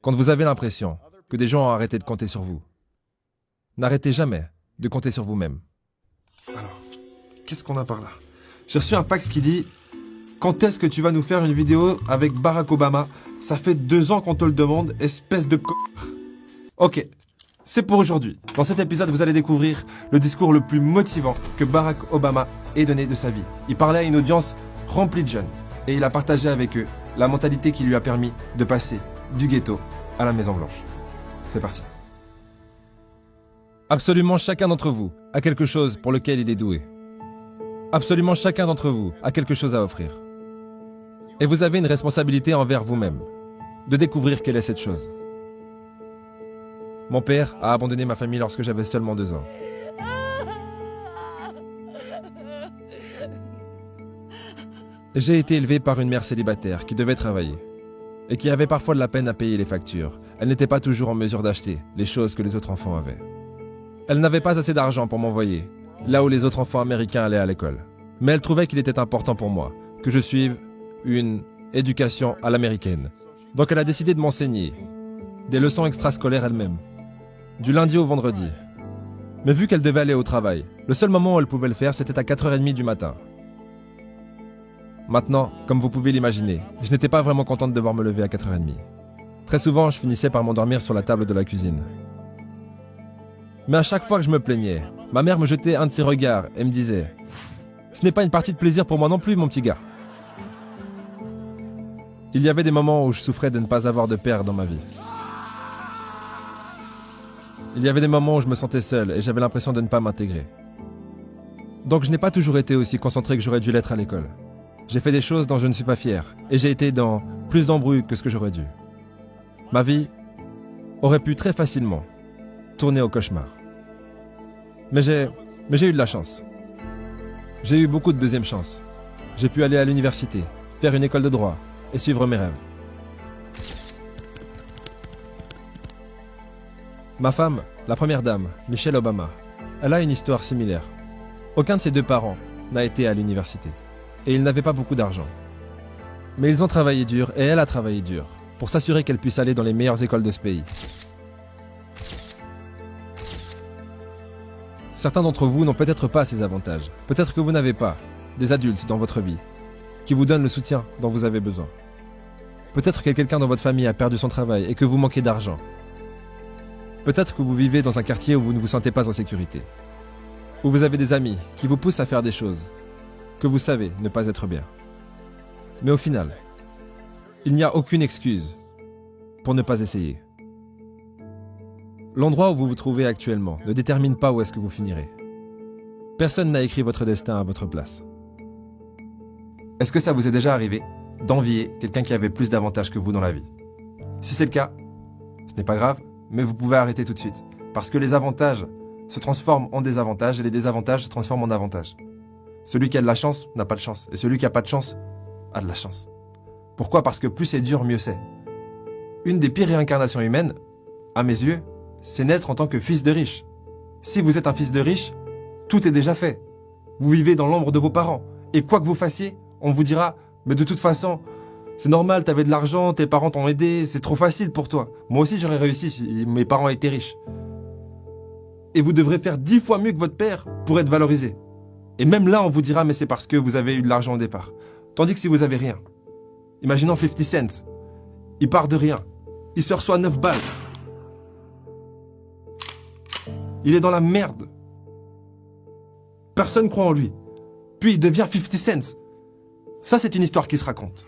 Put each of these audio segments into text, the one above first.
Quand vous avez l'impression que des gens ont arrêté de compter sur vous, n'arrêtez jamais de compter sur vous-même. Alors, qu'est-ce qu'on a par là? J'ai reçu un fax qui dit « Quand est-ce que tu vas nous faire une vidéo avec Barack Obama? Ça fait 2 ans qu'on te le demande, espèce de c***. » Ok, c'est pour aujourd'hui. Dans cet épisode, vous allez découvrir le discours le plus motivant que Barack Obama ait donné de sa vie. Il parlait à une audience remplie de jeunes et il a partagé avec eux la mentalité qui lui a permis de passer du ghetto à la Maison Blanche. C'est parti. Absolument chacun d'entre vous a quelque chose pour lequel il est doué. Absolument chacun d'entre vous a quelque chose à offrir. Et vous avez une responsabilité envers vous-même, de découvrir quelle est cette chose. Mon père a abandonné ma famille lorsque j'avais seulement 2 ans. J'ai été élevé par une mère célibataire qui devait travailler et qui avait parfois de la peine à payer les factures. Elle n'était pas toujours en mesure d'acheter les choses que les autres enfants avaient. Elle n'avait pas assez d'argent pour m'envoyer là où les autres enfants américains allaient à l'école. Mais elle trouvait qu'il était important pour moi que je suive une éducation à l'américaine. Donc elle a décidé de m'enseigner des leçons extrascolaires elle-même, du lundi au vendredi. Mais vu qu'elle devait aller au travail, le seul moment où elle pouvait le faire, c'était à 4h30 du matin. Maintenant, comme vous pouvez l'imaginer, je n'étais pas vraiment contente de devoir me lever à 4h30. Très souvent, je finissais par m'endormir sur la table de la cuisine. Mais à chaque fois que je me plaignais, ma mère me jetait un de ses regards et me disait « Ce n'est pas une partie de plaisir pour moi non plus, mon petit gars. » Il y avait des moments où je souffrais de ne pas avoir de père dans ma vie. Il y avait des moments où je me sentais seul et j'avais l'impression de ne pas m'intégrer. Donc je n'ai pas toujours été aussi concentré que j'aurais dû l'être à l'école. J'ai fait des choses dont je ne suis pas fier et j'ai été dans plus d'embrouilles que ce que j'aurais dû. Ma vie aurait pu très facilement tourner au cauchemar. Mais j'ai eu de la chance. J'ai eu beaucoup de deuxième chance. J'ai pu aller à l'université, faire une école de droit et suivre mes rêves. Ma femme, la première dame, Michelle Obama, elle a une histoire similaire. Aucun de ses 2 parents n'a été à l'université et ils n'avaient pas beaucoup d'argent. Mais ils ont travaillé dur et elle a travaillé dur pour s'assurer qu'elle puisse aller dans les meilleures écoles de ce pays. Certains d'entre vous n'ont peut-être pas ces avantages. Peut-être que vous n'avez pas des adultes dans votre vie qui vous donnent le soutien dont vous avez besoin. Peut-être que quelqu'un dans votre famille a perdu son travail et que vous manquez d'argent. Peut-être que vous vivez dans un quartier où vous ne vous sentez pas en sécurité. Où vous avez des amis qui vous poussent à faire des choses que vous savez ne pas être bien. Mais au final, il n'y a aucune excuse pour ne pas essayer. L'endroit où vous vous trouvez actuellement ne détermine pas où est-ce que vous finirez. Personne n'a écrit votre destin à votre place. Est-ce que ça vous est déjà arrivé d'envier quelqu'un qui avait plus d'avantages que vous dans la vie? Si c'est le cas, ce n'est pas grave, mais vous pouvez arrêter tout de suite. Parce que les avantages se transforment en désavantages et les désavantages se transforment en avantages. Celui qui a de la chance n'a pas de chance. Et celui qui n'a pas de chance a de la chance. Pourquoi? Parce que plus c'est dur, mieux c'est. Une des pires réincarnations humaines, à mes yeux, c'est naître en tant que fils de riche. Si vous êtes un fils de riche, tout est déjà fait. Vous vivez dans l'ombre de vos parents. Et quoi que vous fassiez, on vous dira « Mais de toute façon, c'est normal, t'avais de l'argent, tes parents t'ont aidé, c'est trop facile pour toi. Moi aussi j'aurais réussi si mes parents étaient riches. » Et vous devrez faire 10 fois mieux que votre père pour être valorisé. Et même là, on vous dira « Mais c'est parce que vous avez eu de l'argent au départ. » Tandis que si vous avez rien, imaginons 50 Cent, il part de rien, il se reçoit 9 balles. Il est dans la merde. Personne croit en lui. Puis il devient 50 Cent. Ça, c'est une histoire qui se raconte.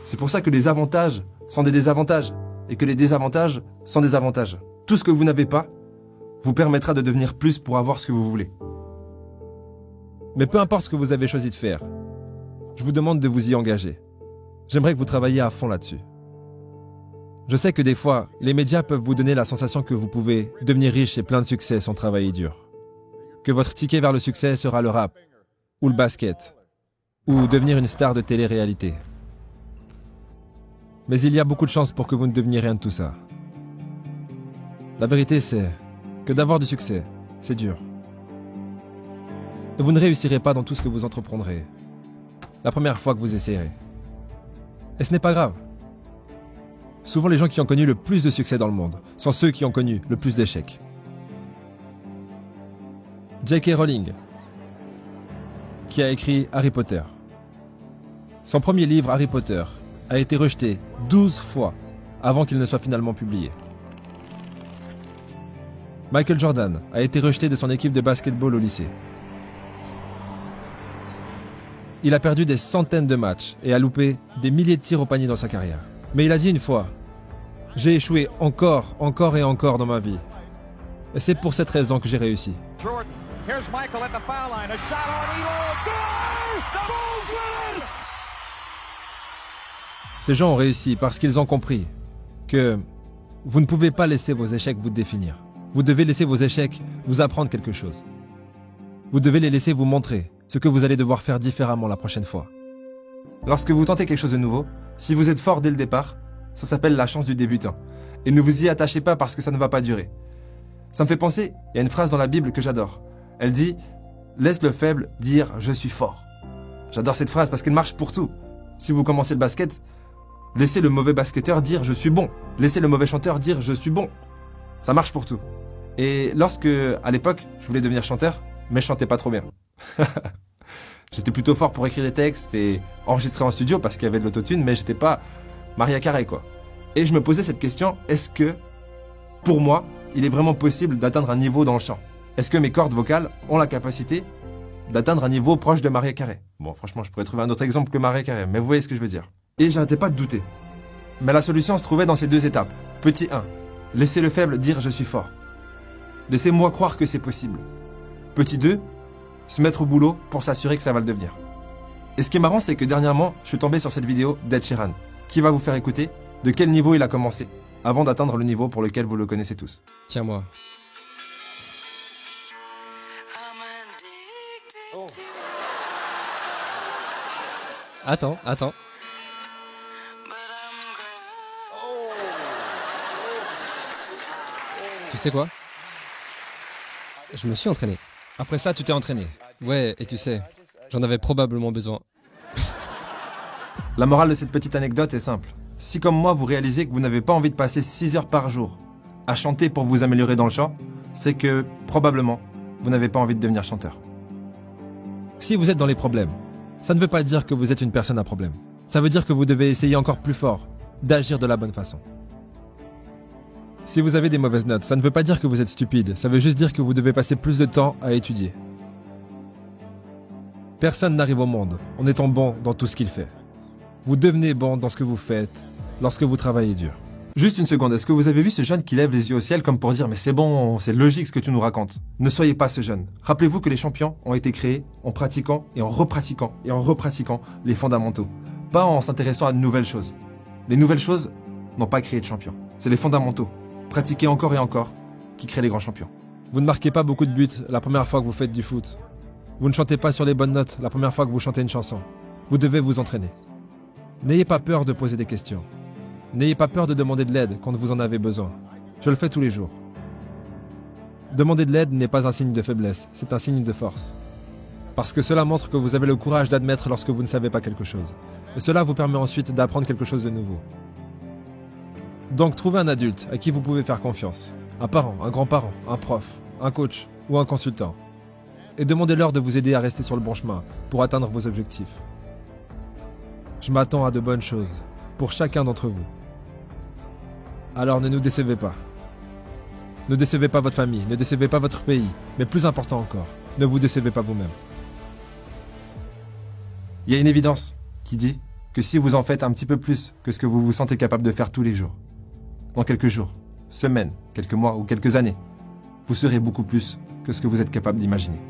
C'est pour ça que les avantages sont des désavantages et que les désavantages sont des avantages. Tout ce que vous n'avez pas vous permettra de devenir plus pour avoir ce que vous voulez. Mais peu importe ce que vous avez choisi de faire, je vous demande de vous y engager. J'aimerais que vous travailliez à fond là-dessus. Je sais que des fois, les médias peuvent vous donner la sensation que vous pouvez devenir riche et plein de succès sans travailler dur. Que votre ticket vers le succès sera le rap, ou le basket, ou devenir une star de télé-réalité. Mais il y a beaucoup de chances pour que vous ne deveniez rien de tout ça. La vérité, c'est que d'avoir du succès, c'est dur. Et vous ne réussirez pas dans tout ce que vous entreprendrez la première fois que vous essayerez. Et ce n'est pas grave. Souvent les gens qui ont connu le plus de succès dans le monde sont ceux qui ont connu le plus d'échecs. J.K. Rowling, qui a écrit Harry Potter. Son premier livre, Harry Potter, a été rejeté 12 fois avant qu'il ne soit finalement publié. Michael Jordan a été rejeté de son équipe de basketball au lycée. Il a perdu des centaines de matchs et a loupé des milliers de tirs au panier dans sa carrière. Mais il a dit une fois, « J'ai échoué encore et encore dans ma vie. Et c'est pour cette raison que j'ai réussi. » Here's Michael at the foul line. A shot on Elo. Good! The Bulls win! Ces gens ont réussi parce qu'ils ont compris que vous ne pouvez pas laisser vos échecs vous définir. Vous devez laisser vos échecs vous apprendre quelque chose. Vous devez les laisser vous montrer ce que vous allez devoir faire différemment la prochaine fois. Lorsque vous tentez quelque chose de nouveau, si vous êtes fort dès le départ, ça s'appelle la chance du débutant. Et ne vous y attachez pas parce que ça ne va pas durer. Ça me fait penser, il y a une phrase dans la Bible que j'adore. Elle dit « Laisse le faible dire « je suis fort ». J'adore cette phrase parce qu'elle marche pour tout. Si vous commencez le basket, laissez le mauvais basketteur dire « je suis bon ». Laissez le mauvais chanteur dire « je suis bon ». Ça marche pour tout. Et lorsque, à l'époque, je voulais devenir chanteur, mais je chantais pas trop bien. J'étais plutôt fort pour écrire des textes et enregistrer en studio parce qu'il y avait de l'autotune, mais j'étais pas Maria Carey, quoi. Et je me posais cette question, est-ce que, pour moi, il est vraiment possible d'atteindre un niveau dans le chant ? Est-ce que mes cordes vocales ont la capacité d'atteindre un niveau proche de Maria Carey ? Bon, franchement, je pourrais trouver un autre exemple que Maria Carey, mais vous voyez ce que je veux dire. Et j'arrêtais pas de douter. Mais la solution se trouvait dans ces deux étapes. Petit 1, laissez le faible dire « je suis fort ». Laissez-moi croire que c'est possible. Petit 2, se mettre au boulot pour s'assurer que ça va le devenir. Et ce qui est marrant, c'est que dernièrement, je suis tombé sur cette vidéo d'Ed Sheeran, qui va vous faire écouter de quel niveau il a commencé, avant d'atteindre le niveau pour lequel vous le connaissez tous. Tiens-moi. Attends. Tu sais quoi? Je me suis entraîné. Après ça, tu t'es entraîné. Ouais, et tu sais, j'en avais probablement besoin. La morale de cette petite anecdote est simple. Si comme moi, vous réalisez que vous n'avez pas envie de passer 6 heures par jour à chanter pour vous améliorer dans le chant, c'est que, probablement, vous n'avez pas envie de devenir chanteur. Si vous êtes dans les problèmes, ça ne veut pas dire que vous êtes une personne à problème. Ça veut dire que vous devez essayer encore plus fort d'agir de la bonne façon. Si vous avez des mauvaises notes, ça ne veut pas dire que vous êtes stupide, ça veut juste dire que vous devez passer plus de temps à étudier. Personne n'arrive au monde en étant bon dans tout ce qu'il fait. Vous devenez bon dans ce que vous faites lorsque vous travaillez dur. Juste une seconde, est-ce que vous avez vu ce jeune qui lève les yeux au ciel comme pour dire « mais c'est bon, c'est logique ce que tu nous racontes ». Ne soyez pas ce jeune. Rappelez-vous que les champions ont été créés en pratiquant et en repratiquant les fondamentaux. Pas en s'intéressant à de nouvelles choses. Les nouvelles choses n'ont pas créé de champions. C'est les fondamentaux, pratiqués encore et encore, qui créent les grands champions. Vous ne marquez pas beaucoup de buts la première fois que vous faites du foot. Vous ne chantez pas sur les bonnes notes la première fois que vous chantez une chanson. Vous devez vous entraîner. N'ayez pas peur de poser des questions. N'ayez pas peur de demander de l'aide quand vous en avez besoin. Je le fais tous les jours. Demander de l'aide n'est pas un signe de faiblesse, c'est un signe de force. Parce que cela montre que vous avez le courage d'admettre lorsque vous ne savez pas quelque chose. Et cela vous permet ensuite d'apprendre quelque chose de nouveau. Donc trouvez un adulte à qui vous pouvez faire confiance. Un parent, un grand-parent, un prof, un coach ou un consultant. Et demandez-leur de vous aider à rester sur le bon chemin pour atteindre vos objectifs. Je m'attends à de bonnes choses pour chacun d'entre vous. Alors ne nous décevez pas. Ne décevez pas votre famille, ne décevez pas votre pays, mais plus important encore, ne vous décevez pas vous-même. Il y a une évidence qui dit que si vous en faites un petit peu plus que ce que vous vous sentez capable de faire tous les jours, dans quelques jours, semaines, quelques mois ou quelques années, vous serez beaucoup plus que ce que vous êtes capable d'imaginer.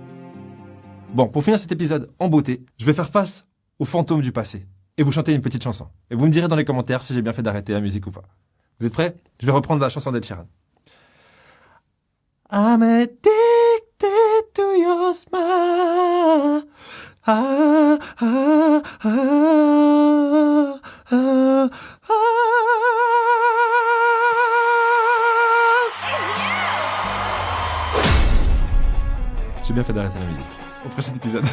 Bon, pour finir cet épisode en beauté, je vais faire face aux fantômes du passé et vous chanter une petite chanson. Et vous me direz dans les commentaires si j'ai bien fait d'arrêter la musique ou pas. Vous êtes prêts? Je vais reprendre la chanson d'Ed Sheeran. I'm addicted to your smile. Ah, ah, ah, ah, ah. J'ai bien fait d'arrêter la musique. Au prochain épisode.